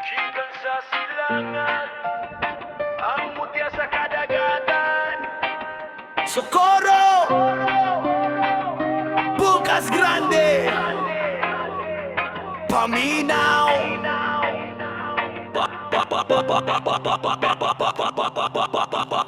Chikan sa silangan, ang mutya sa kadagatan. Socorro! Bukas Grande! Paminaw!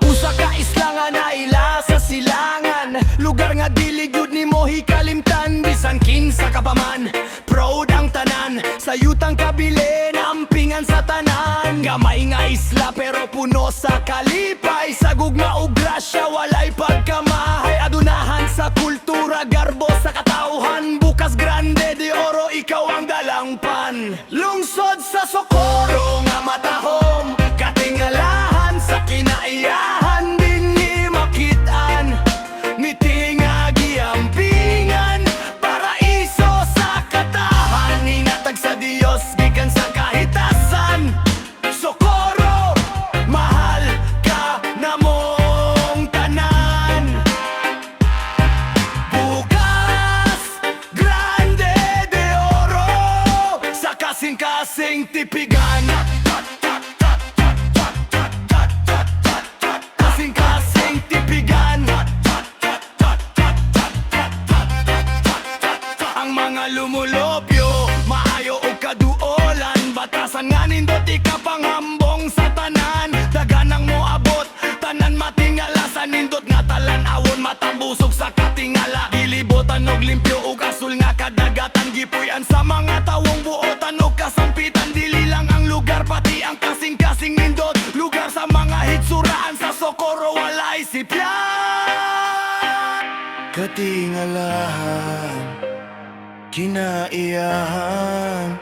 Usa ka islangan na ila sa silangan, lugar nga dili gyud nimo hikalimtan. Bisan kinsa ka pa man, proud ang tanan, sayutang kabilin, ampingan sa tanan. Gamay nga isla pero puno sa kalipay, sa gugma ug grasya walay pagkamahay. Adunahan sa kultura, garbo sa katauhan. Bukas Grande de Oro, ikaw ang dalangpan. Lungsod sa Socorro nga matahom, katingalahan sa kinaiyahan. Dinhi makitaan, ngiti nga giampingan, paraiso sa katahan. Hinatag sa Dios gikan sa kahitasan. Socorro, mahal ka namong tanan. Bukas Grande de Oro, sa kasing-kasing tipigan. Kasing-kasing tipigan. Ang mga lumulopyo, maayo o kaduolan, batasan nga nindot ikapangambong sa tanan. Daganang mo abot, tanan matingala sa nindot nga talan-awon, matambusog sa katingala. Gilibotan og limpyo ug asul nga kadagatan, gipuy-an sa mga tawong buotan og kasampitan. Dili lang ang lugar, pati ang kasing-kasing nindot, lugar sa mga hitsuraan. Sa Socorro walay sipyan. Katingalahan, kinaiyahan,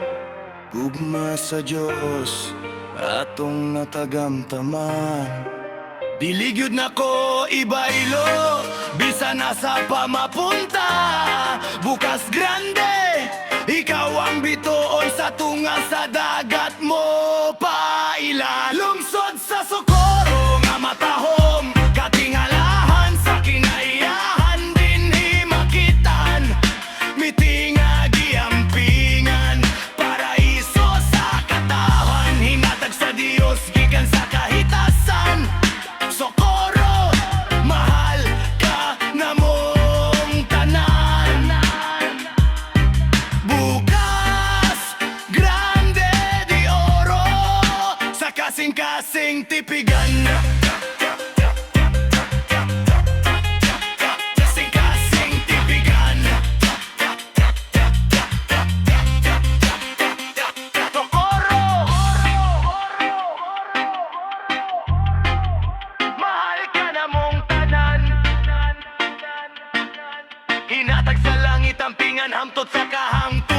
gugma sa Diyos atong natagamtaman. Dili gyud nako ibaylo, bisan nasa pamapunta. Bukas Grande, ikaw ang bituon sa tunga sa dagat mo paila. Lungsod sa Socorro nga matahom, katingalahan sa kinaiyahan. Dinhi makitaan, miti nga giampingan, paraiso sa katawan. Hinatag sa Dios gikan sa kahitasan. Socorro, mahal ka namong tanan. Bukas Grande de Oro, sa kasing-kasing tipigan. Kasing-kasing tipigan. Socorro, mahal ka namong tanan. Hinatag sa langit, ampingan, hamtot sa kahangpan.